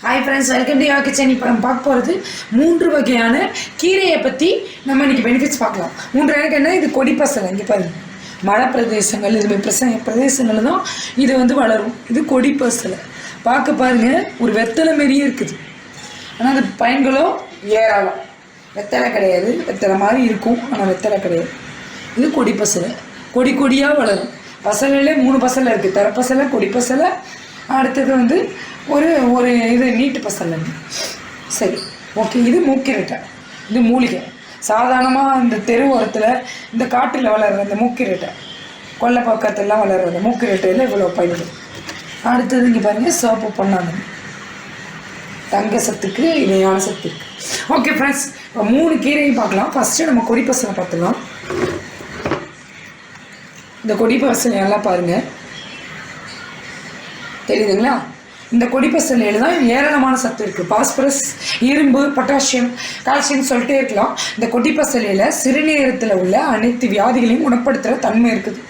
Hi friends, welcome to your kitchen. இப்போ நம்ம பார்க்க போகிறது 3 வகையான கீரையை பற்றி நம்ம இன்றைக்கி பெனிஃபிட்ஸ் பார்க்கலாம். 3 எனக்கு என்ன, இது கொடி பசலை. இங்கே பாருங்கள், மழை பிரதேசங்கள் இதுமாதிரி பிரதேசங்கள் தான் இது வளரும். இது கொடி பசலை. பார்க்க பாருங்கள், ஒரு வெத்தலை மாரியே இருக்குது. ஆனால் அது பயன்களோ ஏராளம். வெத்தலை கிடையாது, வெத்தலை மாதிரி இருக்கும், ஆனால் வெத்தலை கிடையாது. இது கொடி பசலை. கொடி கொடியாக வளரும். பசலையிலே 3 பசலை இருக்குது. தரப்பசலை, கொடி பசலை, அடுத்தது ஒரு ஒரு இது நீட்டு பசலை. சரி, ஓகே. இது மூக்கிரட்டை. இது மூலிகை. சாதாரணமாக இந்த தெரு ஓரத்தில் இந்த காட்டில் வளர்கிற அந்த மூக்கிரட்டை, கொல்லை பக்கத்துலாம் வளர்கிற அந்த மூக்கிரட்டையில் இவ்வளோ பயன்படும். அடுத்தது இங்கே பாருங்கள், சோப்பு பொன்னாங்க. தங்க சத்துக்கு இணையான சத்து இருக்குது. ஓகே ஃப்ரெண்ட்ஸ், இப்போ 3 கீரையும் பார்க்கலாம். ஃபஸ்ட்டு நம்ம கொடி பசலை பார்த்துக்கலாம். இந்த கொடி பசலை எல்லாம் பாருங்கள், தெரியுதுங்களா? இந்த கொடி பசலையில் தான் ஏராளமான சத்து இருக்குது. பாஸ்பரஸ், இரும்பு, பொட்டாசியம், கால்சியம் சொல்லிட்டே இருக்கலாம். இந்த கொடி பசலையில் சிறுநீரகத்தில் உள்ள அனைத்து வியாதிகளையும் குணப்படுத்துகிற தன்மை இருக்குது.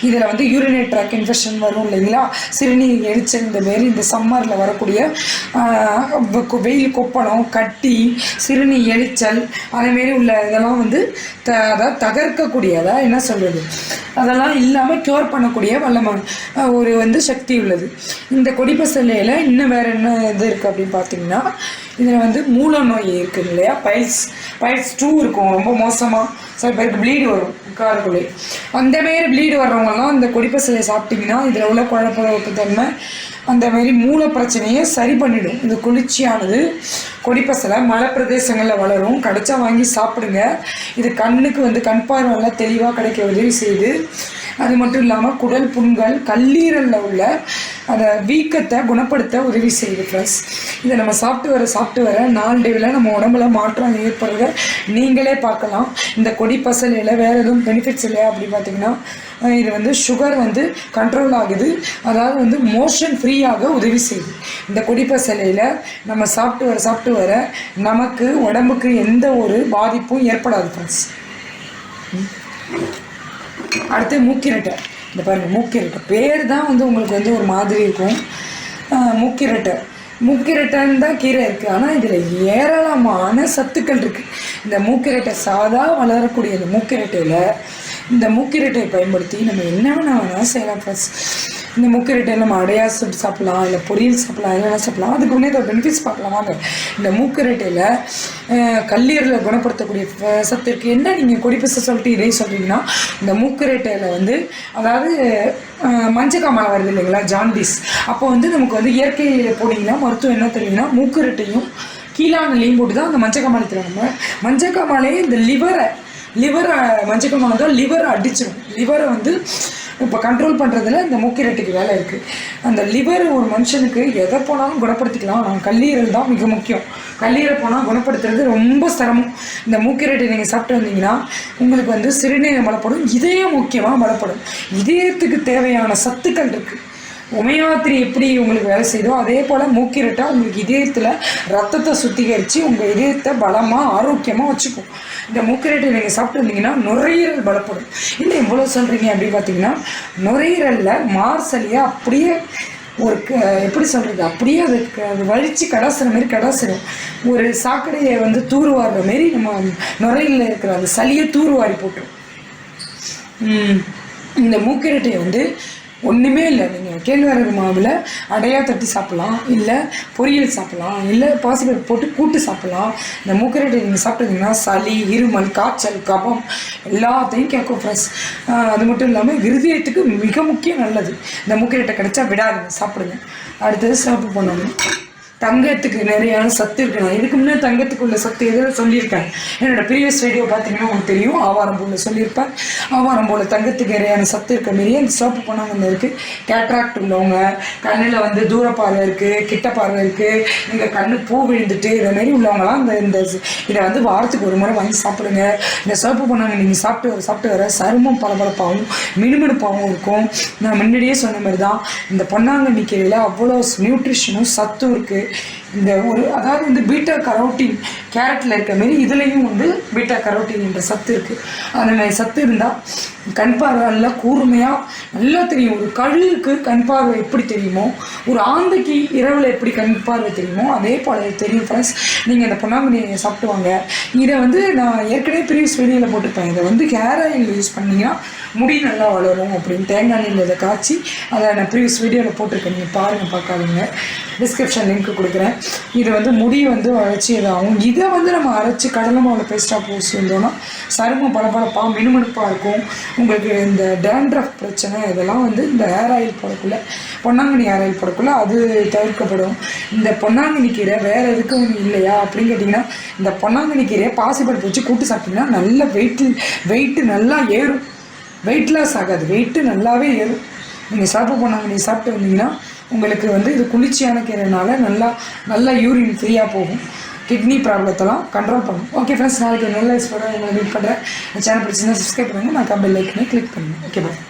இதில் யூரினரி ட்ராக் இன்ஃபெக்ஷன் வரும் இல்லைங்களா, சிறுநீர் எரிச்சல், இந்தமாரி இந்த சம்மரில் வரக்கூடிய வெயில் கொப்பளம், கட்டி, சிறுநீர் எரிச்சல், அதேமாரி உள்ள இதெல்லாம் அதாவது தகர்க்கக்கூடியதா என்ன சொல்கிறது, அதெல்லாம் இல்லாமல் க்யூர் பண்ணக்கூடிய வல்லமான ஒரு சக்தி உள்ளது. இந்த கொடி பசலையில் இன்னும் வேறு என்ன இது இருக்குது அப்படின்னு பார்த்தீங்கன்னா, இதில் மூல நோய் இருக்குது இல்லையா, பைல்ஸ் 2 இருக்கும். ரொம்ப மோசமாக சில பேருக்கு ப்ளீடு வரும் காருக்குள்ளே. அந்தமாரி ப்ளீடு வர்றவங்கலாம் இந்த கொடி பசலையை சாப்பிட்டிங்கன்னா இதில் உள்ள குழப்ப தன்மை அந்தமாரி மூல பிரச்சனையை சரி பண்ணிவிடும். இந்த குளிர்ச்சியானது கொடி பசலை மலை பிரதேசங்களில் வளரும். கிடைச்சா வாங்கி சாப்பிடுங்க. இது கண்ணுக்கு கண் பார்வையெல்லாம் தெளிவாக கிடைக்க உதவி செய்யுது. அது மட்டும் இல்லாமல் குடல் புண்கள், கல்லீரலில் உள்ள அந்த வீக்கத்தை குணப்படுத்த உதவி செய்யுது ஃப்ரெண்ட்ஸ். இதை நம்ம சாப்பிட்டு வர நாளடைவில் நம்ம உடம்புல மாற்றம் ஏற்படுறத நீங்களே பார்க்கலாம். இந்த கொடி பசலையில் வேறு எதுவும் பெனிஃபிட்ஸ் இல்லையா அப்படின்னு பார்த்தீங்கன்னா, இது சுகர் கண்ட்ரோல் ஆகுது. அதாவது மோஷன் ஃப்ரீயாக உதவி செய்யுது. இந்த கொடி பசலையில் நம்ம சாப்பிட்டு வர நமக்கு உடம்புக்கு எந்த ஒரு பாதிப்பும் ஏற்படாது ஃப்ரெண்ட்ஸ். அடுத்து மூக்கிரட்டை. இந்த பாருங்கள், மூக்கிரட்டை பேர் தான் உங்களுக்கு ஒரு மாதிரி இருக்கும். மூக்கிரட்டைன்னு தான் கீரை இருக்குது. ஆனால் இதில் ஏராளமான சத்துக்கள் இருக்குது. இந்த மூக்கிரட்டை சாதா வளரக்கூடிய இந்த மூக்கிரட்டையை பயன்படுத்தி நம்ம என்ன வேணால் செய்யலாம் ஃப்ரெண்ட்ஸ். இந்த மூக்கிரட்டையில் நம்ம அடையா சுட்டு சாப்பிட்லாம், இல்லை பொரியல் சாப்பிட்லாம், எல்லாம் சாப்பிட்லாம். அதுக்கு முன்னே இதோட பெனிஃபிட்ஸ் பார்க்கலாம் வாங்க. இந்த மூக்கிரட்டையில் கல்லீரலை குணப்படுத்தக்கூடிய சத்து இருக்குது. என்ன நீங்கள் கொடி பசலை சொல்லிட்டு இதையும் சொல்கிறீங்கன்னா, இந்த மூக்கிரட்டையில் அதாவது மஞ்சக்காமலை வருது இல்லைங்களா, ஜாண்டிஸ். அப்போ நமக்கு இயற்கையில் போனீங்கன்னா மருத்துவம் என்ன தெரியுங்கன்னா, மூக்கிரட்டையும் கீழானலையும் போட்டு தான் அந்த மஞ்சக்காமலை தருவாங்க. மஞ்சக்காமலையே இந்த லிவரை மஞ்சக்காமலை தான் லிவரை அடிச்சிடும். லிவரை இப்போ கண்ட்ரோல் பண்ணுறதுல இந்த மூக்கிரட்டைக்கு வேலை இருக்குது. அந்த லிவர் ஒரு மனுஷனுக்கு எதை போனாலும் குணப்படுத்திக்கலாம். ஆனால் கல்லீரல் தான் மிக முக்கியம். கல்லீரல் போனால் குணப்படுத்துறது ரொம்ப சிரமம். இந்த மூக்கிரட்டை நீங்கள் சாப்பிட்டு வந்தீங்கன்னா உங்களுக்கு சிறுநீரகம் பலப்படும், இதயம் முக்கியமாக பலப்படும். இதயத்துக்கு தேவையான சத்துக்கள் இருக்குது. ஒமேகா 3 எப்படி உங்களுக்கு வேலை செய்தோ அதே போல் மூக்கிரட்டை உங்களுக்கு இதயத்தில் ரத்தத்தை சுத்திகரித்து உங்கள் இதயத்தை பலமாக ஆரோக்கியமாக வச்சுக்கும். இந்த மூக்கிரட்டை நீங்கள் சாப்பிட்டு வந்தீங்கன்னா நுரையீரல் பலப்படும். இல்லை இவ்வளோ சொல்கிறீங்க அப்படின்னு பார்த்தீங்கன்னா, நுரையீரலில் மார்சலியாக அப்படியே ஒரு எப்படி சொல்கிறது, அப்படியே அது வலிச்சு கடாசுற மாரி கடாசிடும். ஒரு சாக்கடையை தூர்வாடுற மாரி நம்ம நுரையீரலில் இருக்கிற அந்த சளியை தூர்வாரி போட்டுரும். இந்த மூக்கிரட்டையை ஒன்றுமே இல்லை, நீங்கள் கேழ்வரகு மாவில் அடையாக தட்டி சாப்பிட்லாம், இல்லை பொரியல் சாப்பிட்லாம், இல்லை பாசிப்பருப்பு போட்டு கூட்டு சாப்பிட்லாம். இந்த மூக்கிரட்டை நீங்கள் சாப்பிட்டீங்கன்னா சளி, இருமல், காய்ச்சல், கபம் எல்லாத்தையும் கேட்கும் ஃப்ரெண்ட்ஸ். அது மட்டும் இல்லாமல் இருதயத்துக்கு மிக முக்கியம் நல்லது. இந்த மூக்கிரட்டை கிடைச்சா விடாதுங்க, சாப்பிடுங்க. அடுத்தது சிவப்பு பொன்னாங்கண்ணி. தங்கத்துக்கு நிறையான சத்து இருக்குது. நான் இதுக்கு முன்னே தங்கத்துக்குள்ள சத்து எதில் சொல்லியிருக்கேன். என்னோடய ப்ரீவியஸ் வீடியோ பார்த்தீங்கன்னா உங்களுக்கு தெரியும். ஆவாரம்பூவில் சொல்லியிருப்பேன். ஆவாரம்பூவில் தங்கத்துக்கு நிறையான சத்து இருக்க மாரியே அந்த சிவப்பு பொன்னாங்கண்ணி இருக்குது. கேட்ராக்ட் உள்ளவங்க, கண்ணில் தூரப்பார்வை இருக்குது, கிட்ட பார்வை இருக்குது, இங்கே கண்ணு பூ விழுந்துட்டு இதமாரி உள்ளவங்களாம் இந்த இதை வாரத்துக்கு ஒரு முறை வாங்கி சாப்பிடுங்க. இந்த சிவப்பு பொன்னாங்கண்ணி நீங்கள் சாப்பிட்டு வர சருமம் பளபளப்பாகவும் மினுமினுப்பாகவும் இருக்கும். நான் முன்னாடியே சொன்ன மாதிரி தான் இந்த பொன்னாங்கண்ணி கீரையில் அவ்வளோ நியூட்ரிஷனும் சத்தும் இருக்குது. இந்த அதாவது வந்து பீட்டா கரோட்டின் கேரட்டில் இருக்க மாரி இதுலேயும் வந்து பீட்டா கரோட்டின் என்ற சத்து இருக்குது. அதில் சத்து இருந்தால் கண் பார்வை நல்லா கூர்மையாக நல்லா தெரியும். ஒரு கழுகுக்கு கண் பார்வை எப்படி தெரியுமோ, ஒரு ஆந்தைக்கு இரவில் எப்படி கண் பார்வை தெரியுமோ, அதே போல் தெரியும் ஃப்ரெண்ட்ஸ். நீங்கள் இந்த பொன்னாங்கண்ணியை சாப்பிடுவாங்க. இதை வந்து நான் ஏற்கனவே ப்ரீவியஸ் வீடியோவில் போட்டிருப்பேன். இதை வந்து ஹேர் ஆயில் யூஸ் பண்ணிங்கன்னா முடி நல்லா வளரும் அப்படின்னு. தேங்காய் எண்ணெயில் இதை காய்ச்சி அதை நான் ப்ரீவியஸ் வீடியோவில் போட்டிருக்கேன். நீங்கள் பாருங்கள், பார்க்காதீங்க. டிஸ்கிரிப்ஷன் லிங்க் கொடுக்குறேன். இது வந்து முடி வந்து வளர்ச்சி இதாகும். இதை வந்து நம்ம அரைச்சி கடலை மாவில் பேஸ்ட்டாக பூசி வந்தோன்னா சருமம் பளபளப்பாக மினுமினுப்பாக இருக்கும். உங்களுக்கு இந்த டேண்ட்ரஃப் பிரச்சனை இதெல்லாம் வந்து இந்த ஹேர் ஆயில் போடக்குள்ள, பொன்னாங்கண்ணி ஹேர் ஆயில் போடக்குள்ள அது தவிர்க்கப்படும். இந்த பொன்னாங்கண்ணி கீரை வேறு எதுக்கும் இல்லையா அப்படின்னு கேட்டிங்கன்னா, இந்த பொன்னாங்கண்ணி கீரையை பாசிப்பருப்பு வச்சு கூட்டு சாப்பிட்டிங்கன்னா நல்ல வெயிட்டு நல்லா ஏறும். வெயிட் லாஸ் ஆகாது, வெயிட்டு நல்லாவே ஏறும். நீங்கள் பொன்னாங்கண்ணி சாப்பிட்டு வந்தீங்கன்னா உங்களுக்கு வந்து இது குளிர்ச்சியான கீரைனால நல்லா யூரின் ஃப்ரீயாக போகும். கிட்னி ப்ராப்ளத்தெல்லாம் கண்ட்ரோல் பண்ணும். ஓகே ஃப்ரெண்ட்ஸ், நாளைக்கு நல்ல எக்ஸ்போர்ட்டாக உங்களை மீட் பண்ணுறேன். சேனல் பிடிச்சிருந்தா சப்ஸ்கிரைப் பண்ணுங்கள். நான் பெல் ஐக்கனை கிளிக் பண்ணுங்கள். Okay bye.